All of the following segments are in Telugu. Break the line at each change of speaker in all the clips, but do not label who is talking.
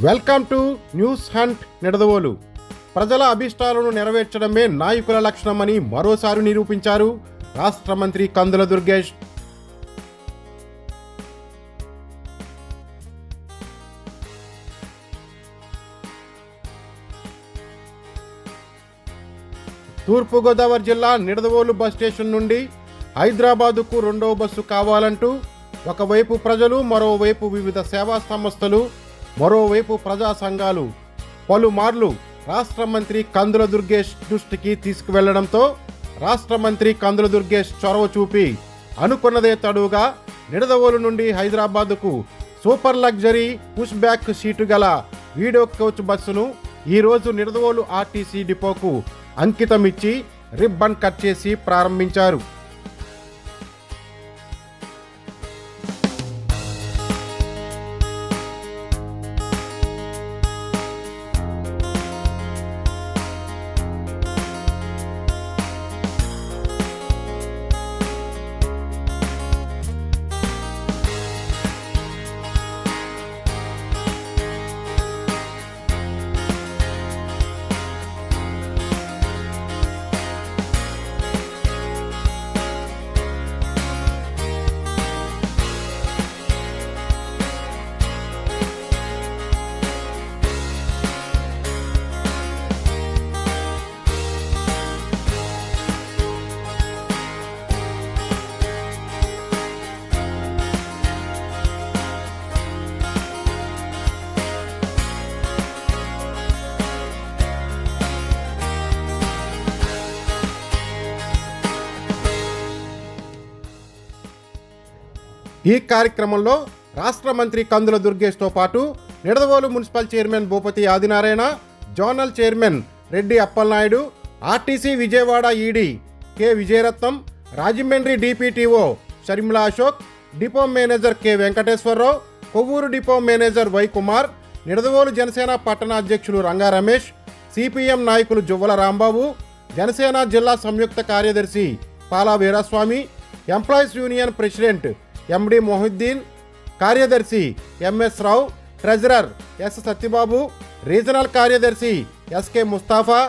Welcome to news hunt Nidadavolu. ప్రజల అభిష్టాలను నెరవేర్చడమే నాయకుల లక్షణమని మరోసారి నిరూపించారు రాష్ట్ర మంత్రి కందుల దుర్గేష్. తూర్పుగోదావరి జిల్లా నిడదవోలు బస్ స్టేషన్ నుండి హైదరాబాదుకు రెండవ బస్సు కావాలంటూ ఒకవైపు ప్రజలు, మరోవైపు వివిధ సేవా సంస్థలు, మరోవైపు ప్రజా సంఘాలు పలుమార్లు రాష్ట్ర మంత్రి కందుల దుర్గేష్ దృష్టికి తీసుకువెళ్లడంతో రాష్ట్ర మంత్రి కందుల దుర్గేష్ చొరవ చూపి అనుకున్నదే తడుగా నిడదవోలు నుండి హైదరాబాదుకు super luxury push back seat గల వీడియో కోచ్ బస్సును ఈరోజు నిడదవోలు ఆర్టీసీ డిపోకు అంకితమిచ్చి రిబ్బన్ కట్ చేసి ప్రారంభించారు. ఈ కార్యక్రమంలో రాష్ట్ర మంత్రి కందుల దుర్గేష్తో పాటు Nidadavolu municipal chairman Bhupathi Adinarayana, zonal chairman Reddy Appalanaidu, RTC Vijayawada ED K Vijayaratnam, Rajahmundry DPTO Sharmila Ashok, depot manager K Venkateswararao, Kovvur depot manager Y Kumar, Nidadavolu Janasena పట్టణ అధ్యక్షులు రంగా రమేష్, సిపిఎం నాయకులు జువ్వల రాంబాబు, జనసేన జిల్లా సంయుక్త కార్యదర్శి Pala Veeraswamy, employees union president MD Mohiddin, కార్యదర్శి MS Rao, treasurer S Satyababu, regional కార్యదర్శి SK Mustafa,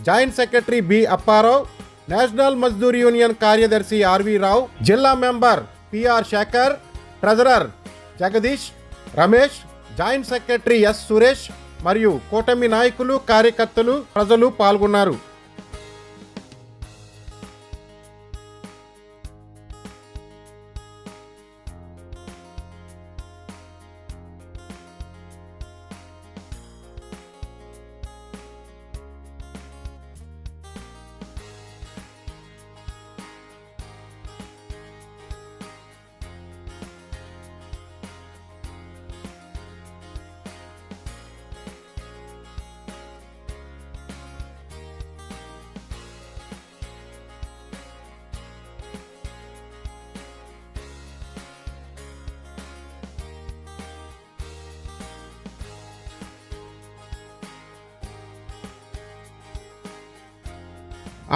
joint secretary B Apparao, national Mazdoor union కార్యదర్శి ఆర్వి రావు, జిల్లా member PR Shekar, treasurer Jagadish, Ramesh, joint secretary S Suresh మరియు కూటమి నాయకులు, కార్యకర్తలు, ప్రజలు పాల్గొన్నారు.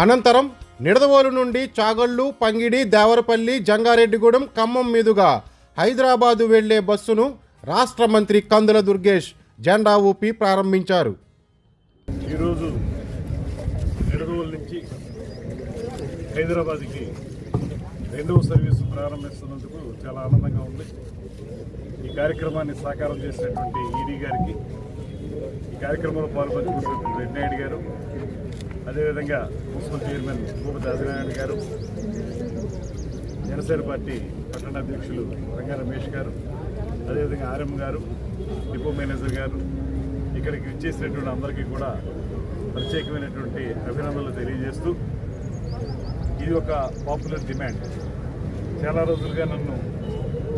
అనంతరం నిడదవోలు నుండి చాగళ్ళు, పంగిడి, దేవరపల్లి, జంగారెడ్డిగూడెం, ఖమ్మం మీదుగా హైదరాబాదు వెళ్లే బస్సును రాష్ట్ర మంత్రి కందుల దుర్గేష్ జెండా ఊపి ప్రారంభించారు.
ఈరోజు నిడదవోలు నుంచి హైదరాబాద్కి రెండవ సర్వీసు ప్రారంభిస్తున్నందుకు చాలా ఆనందంగా ఉంది. ఈ కార్యక్రమాన్ని సాకారం చేసినటువంటి ఈడీ గారికి, ఈ కార్యక్రమంలో పాల్పంచుకున్నటువంటి రెడ్నాయుడు గారు, అదేవిధంగా మున్సిపల్ చైర్మన్ భూపతి ఆదినారాయణ గారు, జనసేన పార్టీ పట్టణ అధ్యక్షులు రంగా రమేష్ గారు, అదేవిధంగా ఆర్ఎం గారు, డిపో మేనేజర్ గారు, ఇక్కడికి విచ్చేసినటువంటి అందరికీ కూడా ప్రత్యేకమైనటువంటి అభినందనలు తెలియజేస్తూ, ఇది ఒక పాపులర్ డిమాండ్. చాలా రోజులుగా నన్ను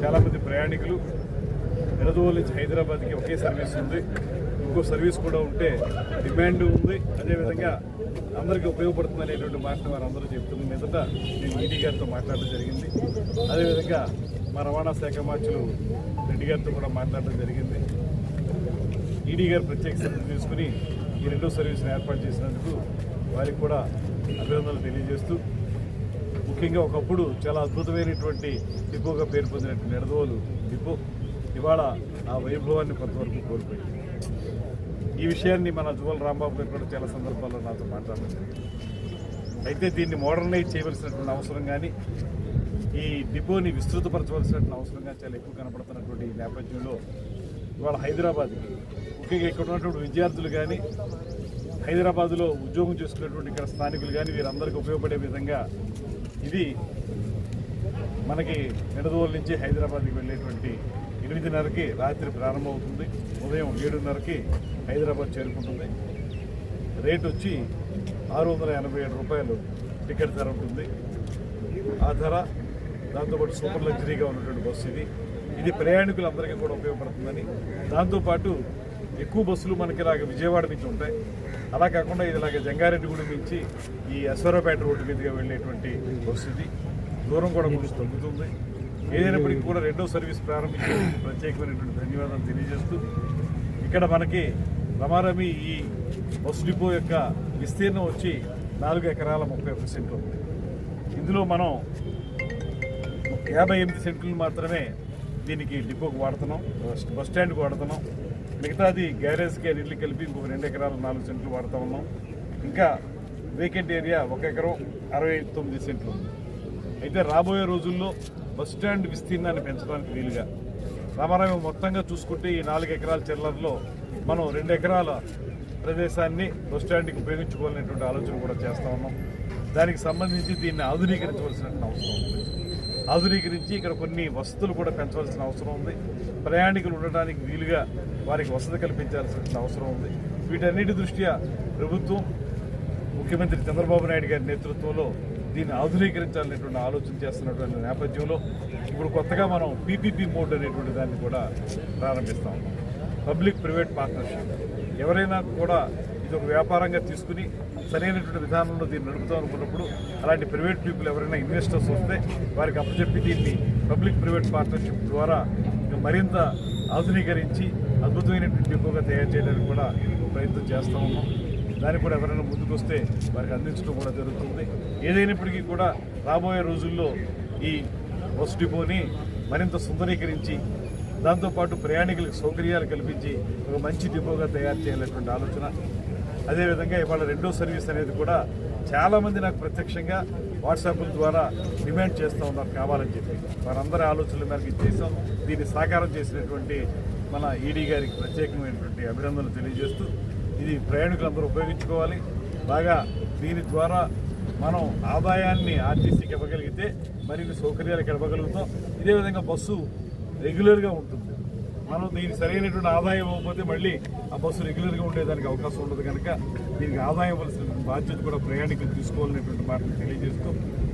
చాలామంది ప్రయాణికులు నిడదవోలు నుంచి హైదరాబాద్కి ఒకే సర్వీస్ ఉంది, ఇంకో సర్వీస్ కూడా ఉంటే డిమాండ్ ఉంది, అదేవిధంగా అందరికీ ఉపయోగపడుతుంది అనేటువంటి మాటను వారు అందరూ చెప్తుంది. మీదట నేను ఈడీ గారితో మాట్లాడడం జరిగింది. అదేవిధంగా మా రవాణా శాఖ మార్చులు రెడ్డి గారితో కూడా మాట్లాడడం జరిగింది. ఈడీ గారు ప్రత్యేక శ్రద్ధ తీసుకుని ఈ రెండో సర్వీస్ని ఏర్పాటు చేసినందుకు వారికి కూడా అభినందనలు తెలియజేస్తూ, ముఖ్యంగా ఒకప్పుడు చాలా అద్భుతమైనటువంటి డిపోగా పేరు పొందినటువంటి నిడదవోలు డిపో ఇవాళ ఆ వైభవాన్ని కొంతవరకు కోల్పోయింది. ఈ విషయాన్ని మన జువల్ రాంబాబు గారు కూడా చాలా సందర్భాల్లో నాతో మాట్లాడారు. అయితే దీన్ని మోడర్నైజ్ చేయవలసినటువంటి అవసరం కానీ ఈ డిపోని విస్తృతపరచవలసినటువంటి అవసరం కానీ చాలా ఎక్కువ కనపడుతున్నటువంటి ఈ నేపథ్యంలో ఇవాళ హైదరాబాద్కి ముఖ్యంగా ఇక్కడ ఉన్నటువంటి విద్యార్థులు కానీ హైదరాబాద్లో ఉద్యోగం చేసుకునేటువంటి ఇక్కడ స్థానికులు కానీ వీరందరికీ ఉపయోగపడే విధంగా ఇది మనకి నిడదవోలు నుంచి హైదరాబాద్కి వెళ్ళేటువంటి 8:30కి రాత్రి ప్రారంభమవుతుంది. ఉదయం 7:30కి హైదరాబాద్ చేరుకుంటుంది. రేట్ వచ్చి 687 రూపాయలు టికెట్ ధర ఉంటుంది. ఆ ధర దాంతోపాటు సూపర్ లగ్జరీగా ఉన్నటువంటి బస్సు ఇది ప్రయాణికులందరికీ కూడా ఉపయోగపడుతుందని, దాంతోపాటు ఎక్కువ బస్సులు మనకి ఇలాగ విజయవాడ నుంచి ఉంటాయి. అలా కాకుండా ఇది ఇలాగ జంగారెడ్డిగూడెం నుంచి ఈ అశ్వరాపేట రోడ్డు మీదుగా వెళ్ళేటువంటి బస్సు ఇది. దూరం కూడా కొంచెం తగ్గుతుంది. ఏదైనప్పటికీ కూడా రెండో సర్వీస్ ప్రారంభించే ప్రత్యేకమైనటువంటి ధన్యవాదాలు తెలియజేస్తూ, ఇక్కడ మనకి రమారమి ఈ బస్సు డిపో యొక్క విస్తీర్ణం వచ్చి 4 ఎకరాల 31 సెంట్లు ఉంది. ఇందులో మనం 58 సెంట్లు మాత్రమే దీనికి డిపోకి వాడుతున్నాం, బస్ స్టాండ్కి వాడుతున్నాం. మిగతాది గ్యారేజ్కి అన్నింటికి కలిపి ఇంకొక 2 ఎకరాల 4 సెంట్లు వాడుతూ ఉన్నాం. ఇంకా వేకెంట్ ఏరియా 1 ఎకరం 69 సెంట్లు ఉంది. అయితే రాబోయే రోజుల్లో బస్ స్టాండ్ విస్తీర్ణాన్ని పెంచడానికి వీలుగా రామారావు మొత్తంగా చూసుకుంటే ఈ 4 ఎకరాల చిల్లర్లో మనం 2 ఎకరాల ప్రదేశాన్ని బస్ స్టాండ్కి ఉపయోగించుకోవాలనేటువంటి ఆలోచన కూడా చేస్తూ ఉన్నాం. దానికి సంబంధించి దీన్ని ఆధునీకరించవలసిన అవసరం ఉంది. ఆధునీకరించి ఇక్కడ కొన్ని వసతులు కూడా పెంచవలసిన అవసరం ఉంది. ప్రయాణికులు ఉండడానికి వీలుగా వారికి వసతి కల్పించాల్సిన అవసరం ఉంది. వీటన్నిటి దృష్ట్యా ప్రభుత్వం ముఖ్యమంత్రి చంద్రబాబు నాయుడు గారి నేతృత్వంలో దీన్ని ఆధునీకరించాలనేటువంటి ఆలోచన చేస్తున్నటువంటి నేపథ్యంలో ఇప్పుడు కొత్తగా మనం పీపీపీ మోడ్ అనేటువంటి దాన్ని కూడా ప్రారంభిస్తా ఉన్నాం. Public private partnership. ఎవరైనా కూడా ఇది ఒక వ్యాపారంగా తీసుకుని సరైనటువంటి విధానంలో దీన్ని నడుపుతాం అనుకున్నప్పుడు అలాంటి ప్రైవేట్ పీపుల్ ఎవరైనా ఇన్వెస్టర్స్ వస్తే వారికి అప్పచెప్పి దీన్ని పబ్లిక్ ప్రైవేట్ పార్ట్నర్షిప్ ద్వారా మరింత ఆధునీకరించి అద్భుతమైనటువంటి డిపోగా తయారు చేయడానికి కూడా ప్రయత్నం చేస్తూ ఉన్నాం. దానికి కూడా ఎవరైనా ముందుకు వస్తే వారికి అందించడం కూడా జరుగుతుంది. ఏదైనప్పటికీ కూడా రాబోయే రోజుల్లో ఈ బస్ డిపోని మరింత సుందరీకరించి దాంతోపాటు ప్రయాణికులకు సౌకర్యాలు కల్పించి ఒక మంచి డిపోగా తయారు చేయాలనేటువంటి ఆలోచన. అదేవిధంగా ఇవాళ రెండో సర్వీస్ అనేది కూడా చాలామంది నాకు ప్రత్యక్షంగా వాట్సాప్ల ద్వారా డిమాండ్ చేస్తూ ఉన్నారు కావాలని చెప్పి. వారందరి ఆలోచనల మేరకు ఇచ్చేసాం. దీన్ని సాకారం చేసినటువంటి మన ఈడీ గారికి ప్రత్యేకమైనటువంటి అభినందనలు తెలియజేస్తూ, ఇది ప్రయాణికులందరూ ఉపయోగించుకోవాలి. బాగా దీని ద్వారా మనం ఆదాయాన్ని ఆర్టీసీకి ఇవ్వగలిగితే మరిన్ని సౌకర్యాలకు ఇవ్వగలుగుతాం. ఇదే విధంగా బస్సు రెగ్యులర్గా ఉంటుంది. మనం దీనికి సరైనటువంటి ఆదాయం ఇవ్వకపోతే మళ్ళీ ఆ బస్సు రెగ్యులర్గా ఉండేదానికి అవకాశం ఉండదు. కనుక దీనికి ఆదాయం ఇవ్వాల్సిన బాధ్యత కూడా ప్రయాణికులు తీసుకోవాలనేటువంటి మాటలు తెలియజేస్తూ,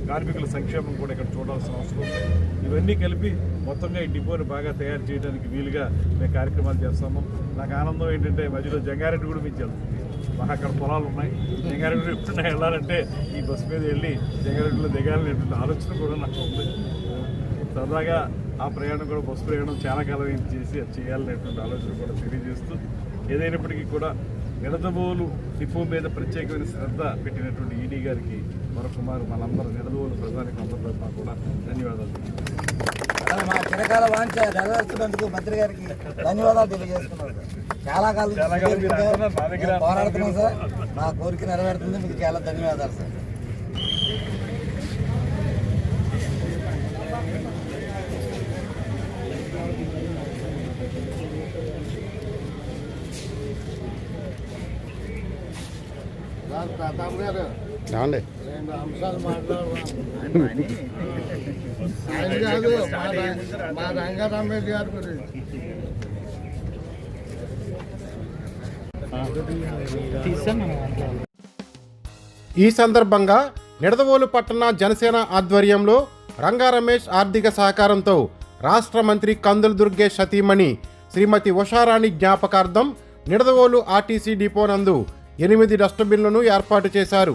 కార్మికుల సంక్షేమం కూడా ఇక్కడ చూడాల్సిన అవసరం ఉంది. ఇవన్నీ కలిపి మొత్తంగా ఈ డిపోని బాగా తయారు చేయడానికి వీలుగా మేము కార్యక్రమాలు చేస్తాము. నాకు ఆనందం ఏంటంటే మధ్యలో జంగారెడ్డిగూడెం నుంచి వెళ్తుంది. మాకు అక్కడ పొలాలు ఉన్నాయి. జంగారెడ్డిగూడెం ఎప్పుడైనా వెళ్ళాలంటే ఈ బస్సు మీద వెళ్ళి జంగారెడ్డిలో దిగాలనేటువంటి ఆలోచన కూడా నాకు ఉంది. సరదాగా ఆ ప్రయాణం కూడా బస్సు ప్రయాణం చాలా కాలం చేసి అది చేయాలనేటువంటి ఆలోచన కూడా తెలియజేస్తూ, ఏదైనప్పటికీ కూడా నిడదవోలు డిపో మీద ప్రత్యేకమైన శ్రద్ధ పెట్టినటువంటి ఈడీ గారికి మరొకమారు మనందరూ నిడదవోలు ప్రజానికి అందరితో కూడా ధన్యవాదాలు.
మా చిరకాల వాంఛ నెరవేర్చినందుకు మంత్రి గారికి ధన్యవాదాలు తెలియజేస్తున్నాను. చాలా కాలం పోరాడుతున్నాం సార్. మా కోరిక నెరవేరుతుంది. మీకు చాలా ధన్యవాదాలు సార్.
ప్రతాప్ గారు
ఏమండి
2 అంశాలు మాట్లాడుతున్నాం. ఆయన కాదు, మా రంగా రమేష్ గారి గురించి.
ఈ సందర్భంగా నిడదవోలు పట్టణ జనసేన ఆధ్వర్యంలో రంగా రమేష్ ఆర్థిక సహకారంతో రాష్ట్ర మంత్రి కందుల దుర్గేష్ సతీమణి శ్రీమతి ఉషారాణి జ్ఞాపకార్థం నిడదవోలు ఆర్టీసీ డిపో నందు 8 డస్ట్బిన్లను ఏర్పాటు చేశారు.